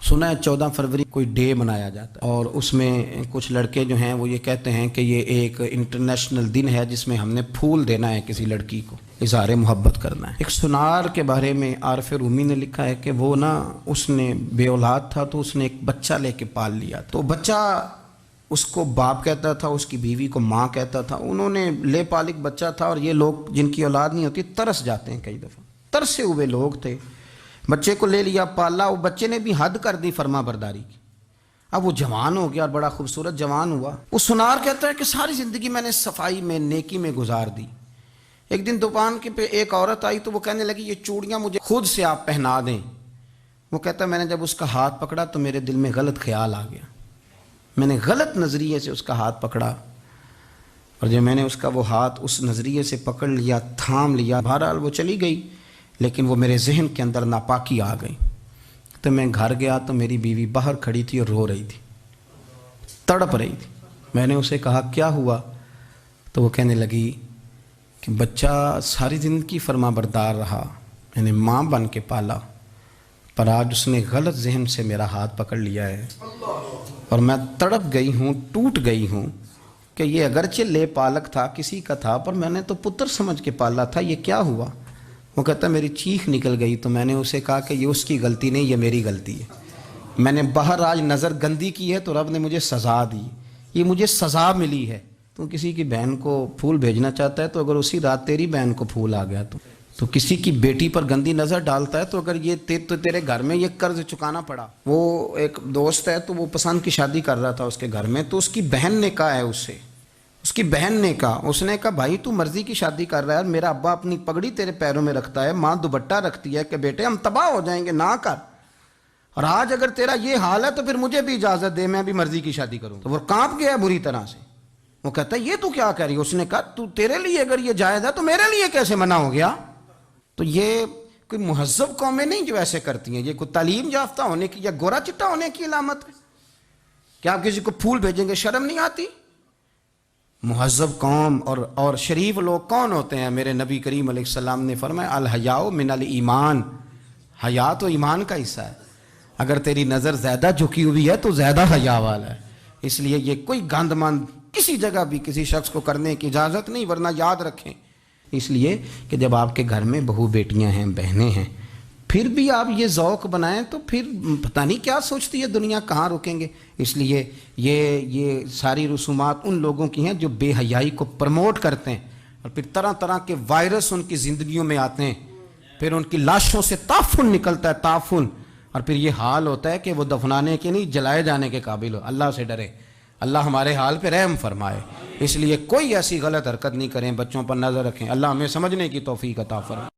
سنا ہے 14 فروری کوئی ڈے منایا جاتا ہے اور اس میں کچھ لڑکے جو ہیں وہ یہ کہتے ہیں کہ یہ ایک انٹرنیشنل دن ہے جس میں ہم نے پھول دینا ہے کسی لڑکی کو، اظہار محبت کرنا ہے۔ ایک سنار کے بارے میں عارف رومی نے لکھا ہے کہ وہ اس نے بے اولاد تھا تو اس نے ایک بچہ لے کے پال لیا، تو بچہ اس کو باپ کہتا تھا، اس کی بیوی کو ماں کہتا تھا۔ انہوں نے لے پالک بچہ تھا، اور یہ لوگ جن کی اولاد نہیں ہوتی ترس جاتے ہیں، کئی دفعہ ترسے ہوئے لوگ تھے، بچے کو لے لیا پالا۔ وہ بچے نے بھی حد کر دی فرما برداری کی، اب وہ جوان ہو گیا اور بڑا خوبصورت جوان ہوا۔ وہ سنار کہتا ہے کہ ساری زندگی میں نے صفائی میں نیکی میں گزار دی۔ ایک دن دکان کے پہ ایک عورت آئی تو وہ کہنے لگی یہ چوڑیاں مجھے خود سے آپ پہنا دیں۔ وہ کہتا ہے میں نے جب اس کا ہاتھ پکڑا تو میرے دل میں غلط خیال آ گیا، میں نے غلط نظریے سے اس کا ہاتھ پکڑا، اور جب میں نے اس کا وہ ہاتھ اس نظریے سے پکڑ لیا، تھام لیا، بہرحال وہ چلی گئی، لیکن وہ میرے ذہن کے اندر ناپاکی آ گئی۔ تو میں گھر گیا تو میری بیوی باہر کھڑی تھی اور رو رہی تھی، تڑپ رہی تھی۔ میں نے اسے کہا کیا ہوا؟ تو وہ کہنے لگی کہ بچہ ساری زندگی فرما بردار رہا، میں نے ماں بن کے پالا، پر آج اس نے غلط ذہن سے میرا ہاتھ پکڑ لیا ہے، اور میں تڑپ گئی ہوں، ٹوٹ گئی ہوں کہ یہ اگرچہ لے پالک تھا، کسی کا تھا، پر میں نے تو پتر سمجھ کے پالا تھا، یہ کیا ہوا؟ وہ کہتا میری چیخ نکل گئی۔ تو میں نے اسے کہا کہ یہ اس کی غلطی نہیں، یہ میری غلطی ہے۔ میں نے باہر آج نظر گندی کی ہے تو رب نے مجھے سزا دی، یہ مجھے سزا ملی ہے۔ تو کسی کی بہن کو پھول بھیجنا چاہتا ہے تو اگر اسی رات تیری بہن کو پھول آ گیا تو کسی کی بیٹی پر گندی نظر ڈالتا ہے تو اگر یہ تیرے گھر میں یہ قرض چکانا پڑا۔ وہ ایک دوست ہے تو وہ پسند کی شادی کر رہا تھا اس کے گھر میں، تو اس کی بہن نے کہا ہے اس سے، اس کی بہن نے کہا، اس نے کہا بھائی تو مرضی کی شادی کر رہا ہے، میرا ابا اپنی پگڑی تیرے پیروں میں رکھتا ہے، ماں دوپٹہ رکھتی ہے کہ بیٹے ہم تباہ ہو جائیں گے، نہ کر، اور آج اگر تیرا یہ حال ہے تو پھر مجھے بھی اجازت دے، میں بھی مرضی کی شادی کروں۔ تو وہ کانپ گیا بری طرح سے، وہ کہتا ہے یہ تو کیا کہہ رہی ہے؟ اس نے کہا تو تیرے لیے اگر یہ جائز ہے تو میرے لیے کیسے منع ہو گیا؟ تو یہ کوئی مہذب قومیں نہیں جو ایسے کرتی ہیں، یہ کوئی تعلیم یافتہ ہونے کی یا گورا چٹا ہونے کی علامت ہے؟ کیا آپ کسی کو پھول بھیجیں گے؟ شرم نہیں آتی؟ مہذب قوم اور شریف لوگ کون ہوتے ہیں؟ میرے نبی کریم علیہ السلام نے فرمایا الحیاء من الایمان، حیا تو ایمان کا حصہ ہے، اگر تیری نظر زیادہ جھکی ہوئی ہے تو زیادہ حیا والا ہے۔ اس لیے یہ کوئی گند مند کسی جگہ بھی کسی شخص کو کرنے کی اجازت نہیں، ورنہ یاد رکھیں، اس لیے کہ جب آپ کے گھر میں بہو بیٹیاں ہیں، بہنیں ہیں، پھر بھی آپ یہ ذوق بنائیں تو پھر پتہ نہیں کیا سوچتی ہے دنیا، کہاں رکیں گے۔ اس لیے یہ ساری رسومات ان لوگوں کی ہیں جو بے حیائی کو پروموٹ کرتے ہیں، اور پھر طرح طرح کے وائرس ان کی زندگیوں میں آتے ہیں، پھر ان کی لاشوں سے تعفن نکلتا ہے، تعفن، اور پھر یہ حال ہوتا ہے کہ وہ دفنانے کے نہیں جلائے جانے کے قابل ہو۔ اللہ سے ڈرے، اللہ ہمارے حال پہ رحم فرمائے۔ اس لیے کوئی ایسی غلط حرکت نہیں کریں، بچوں پر نظر رکھیں۔ اللہ ہمیں سمجھنے کی توفیق عطا فرمائے۔